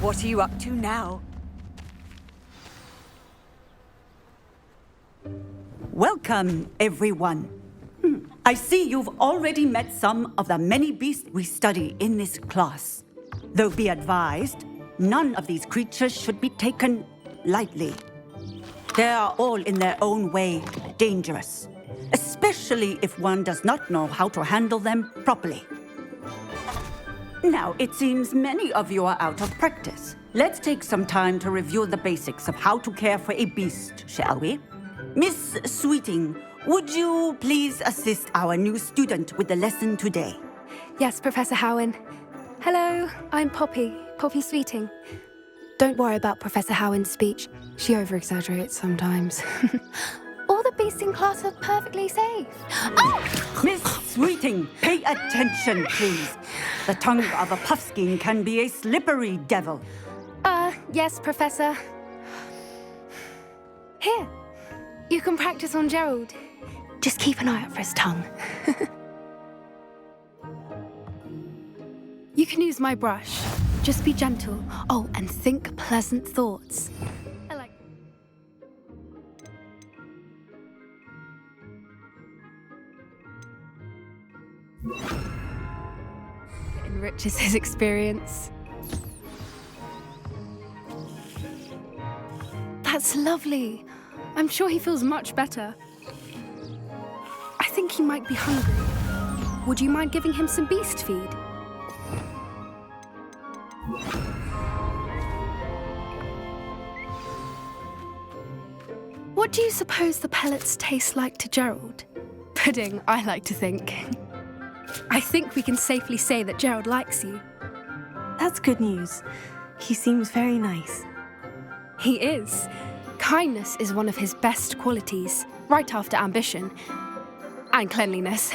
What are you up to now? Welcome, everyone. I see you've already met some of the many beasts we study in this class. Though be advised, none of these creatures should be taken lightly. They are all in their own way dangerous, especially if one does not know how to handle them properly. Now, it seems many of you are out of practice. Let's take some time to review the basics of how to care for a beast, shall we? Miss Sweeting, would you please assist our new student with the lesson today? Yes, Professor Howin. Hello, I'm Poppy Sweeting. Don't worry about Professor Howin's speech. She over-exaggerates sometimes. All the beasts in class are perfectly safe. Oh! Miss Sweeting, pay attention, please. The tongue of a Puffskein can be a slippery devil. Yes, Professor. Here, you can practice on Gerald. Just keep an eye out for his tongue. You can use my brush. Just be gentle. Oh, and think pleasant thoughts. It enriches his experience. That's lovely. I'm sure he feels much better. I think he might be hungry. Would you mind giving him some beast feed? What do you suppose the pellets taste like to Gerald? Pudding, I like to think. I think we can safely say that Gerald likes you. That's good news. He seems very nice. He is. Kindness is one of his best qualities, right after ambition. And cleanliness.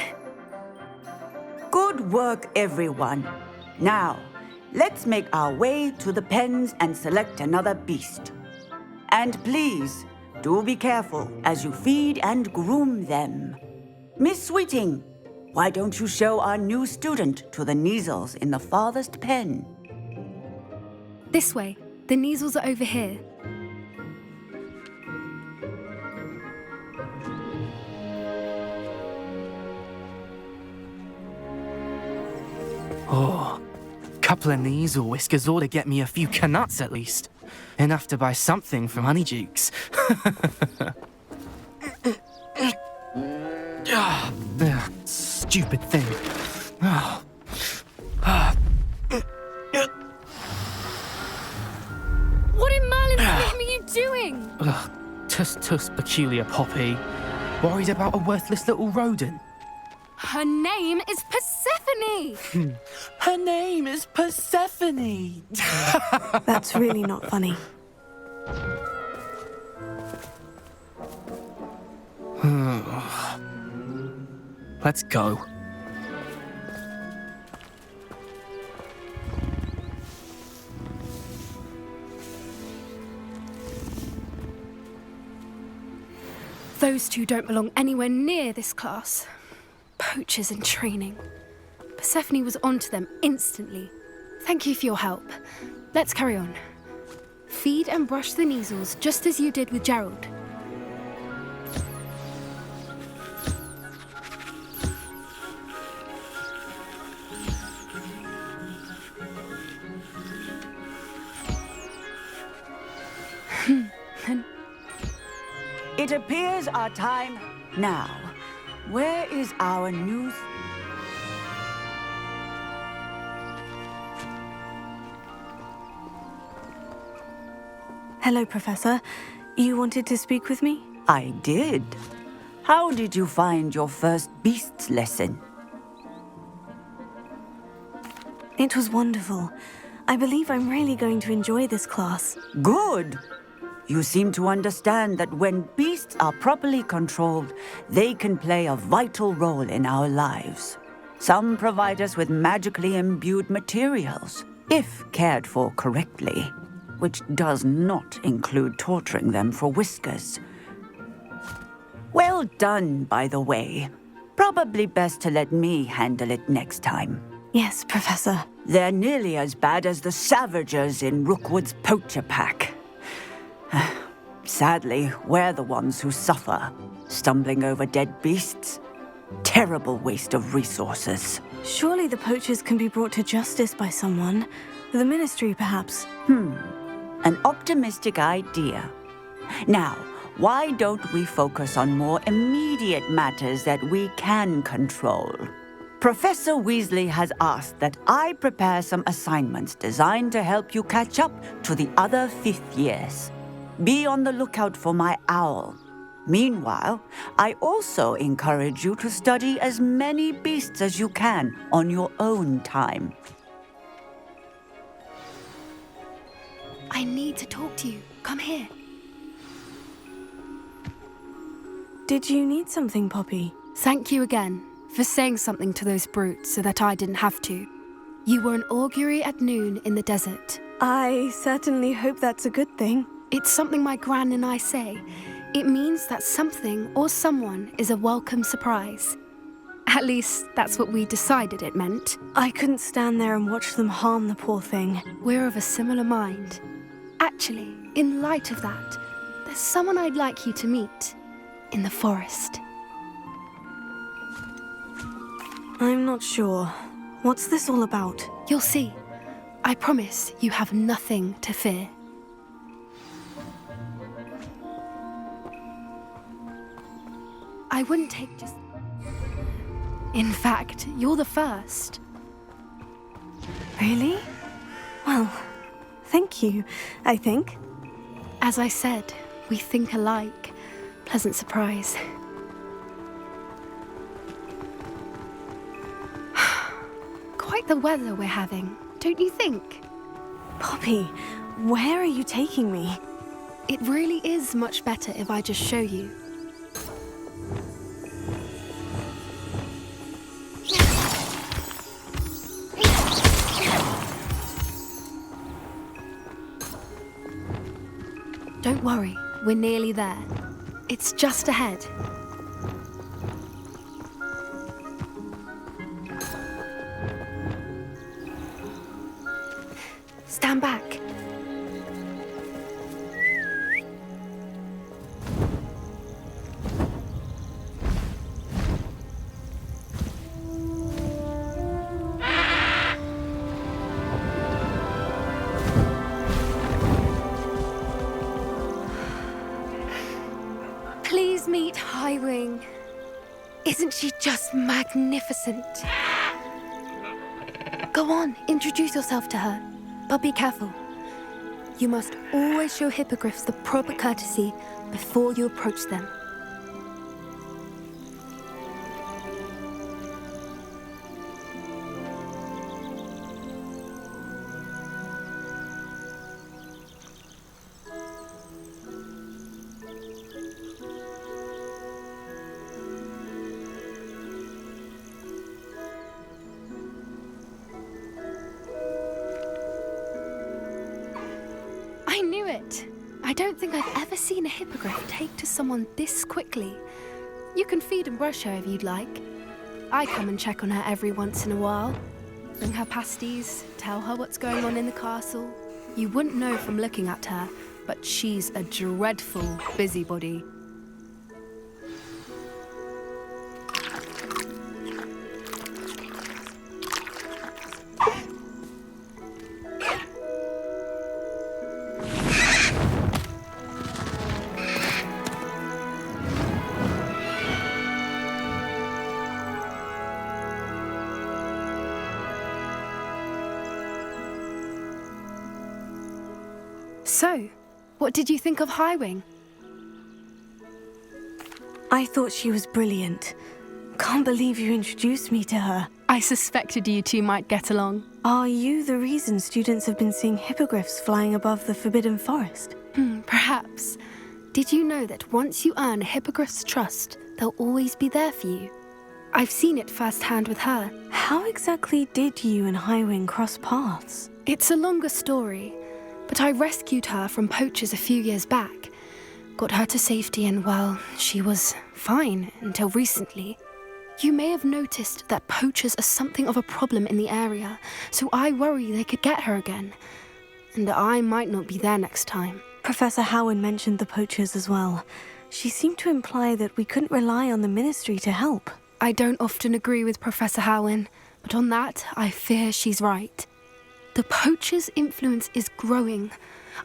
Good work, everyone. Now, let's make our way to the pens and select another beast. And please, do be careful as you feed and groom them. Miss Sweeting, why don't you show our new student to the Kneazles in the farthest pen? This way. The Kneazles are over here. Oh, couple of Kneazle whiskers ought to get me a few canuts at least. Enough to buy something from Honeydukes. Stupid thing. What in Merlin's name are you doing? Tuss, peculiar Poppy. Worried about a worthless little rodent. Her name is Persephone! Her name is Persephone! That's really not funny. Let's go. Those two don't belong anywhere near this class. Poachers in training. Persephone was onto them instantly. Thank you for your help. Let's carry on. Feed and brush the Kneazles just as you did with Gerald. It appears our time now. Where is our new... Hello, Professor. You wanted to speak with me? I did. How did you find your first beasts lesson? It was wonderful. I believe I'm really going to enjoy this class. Good. You seem to understand that when beasts are properly controlled, they can play a vital role in our lives. Some provide us with magically imbued materials, if cared for correctly, which does not include torturing them for whiskers. Well done, by the way. Probably best to let me handle it next time. Yes, Professor. They're nearly as bad as the Savagers in Rookwood's poacher pack. Sadly, we're the ones who suffer, stumbling over dead beasts. Terrible waste of resources. Surely the poachers can be brought to justice by someone. The Ministry, perhaps. An optimistic idea. Now, why don't we focus on more immediate matters that we can control? Professor Weasley has asked that I prepare some assignments designed to help you catch up to the other 5th years. Be on the lookout for my owl. Meanwhile, I also encourage you to study as many beasts as you can on your own time. I need to talk to you. Come here. Did you need something, Poppy? Thank you again for saying something to those brutes so that I didn't have to. You were an augury at noon in the desert. I certainly hope that's a good thing. It's something my gran and I say. It means that something or someone is a welcome surprise. At least, that's what we decided it meant. I couldn't stand there and watch them harm the poor thing. We're of a similar mind. Actually, in light of that, there's someone I'd like you to meet in the forest. I'm not sure. What's this all about? You'll see. I promise you have nothing to fear. I wouldn't take just... In fact, you're the first. Really? Well, thank you, I think. As I said, we think alike. Pleasant surprise. Quite the weather we're having, don't you think? Poppy, where are you taking me? It really is much better if I just show you. Don't worry, we're nearly there. It's just ahead. Stand back. Please meet Highwing. Isn't she just magnificent? Go on, introduce yourself to her. But be careful. You must always show hippogriffs the proper courtesy before you approach them. I knew it! I don't think I've ever seen a hippogriff take to someone this quickly. You can feed and brush her if you'd like. I come and check on her every once in a while. Bring her pasties, tell her what's going on in the castle. You wouldn't know from looking at her, but she's a dreadful busybody. So, what did you think of Highwing? I thought she was brilliant. Can't believe you introduced me to her. I suspected you two might get along. Are you the reason students have been seeing hippogriffs flying above the Forbidden Forest? Perhaps. Did you know that once you earn a hippogriff's trust, they'll always be there for you? I've seen it firsthand with her. How exactly did you and Highwing cross paths? It's a longer story, but I rescued her from poachers a few years back. Got her to safety and, well, she was fine until recently. You may have noticed that poachers are something of a problem in the area, so I worry they could get her again. And I might not be there next time. Professor Howin mentioned the poachers as well. She seemed to imply that we couldn't rely on the Ministry to help. I don't often agree with Professor Howin, but on that, I fear she's right. The poachers' influence is growing.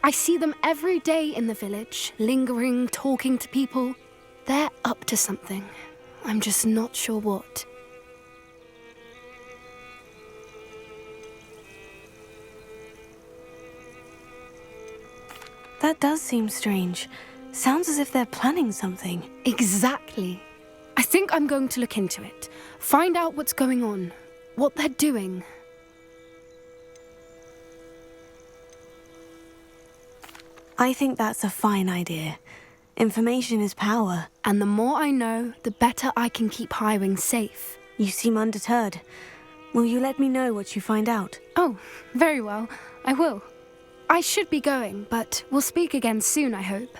I see them every day in the village, lingering, talking to people. They're up to something. I'm just not sure what. That does seem strange. Sounds as if they're planning something. Exactly. I think I'm going to look into it. Find out what's going on, what they're doing. I think that's a fine idea. Information is power. And the more I know, the better I can keep Highwing safe. You seem undeterred. Will you let me know what you find out? Oh, very well. I will. I should be going, but we'll speak again soon, I hope.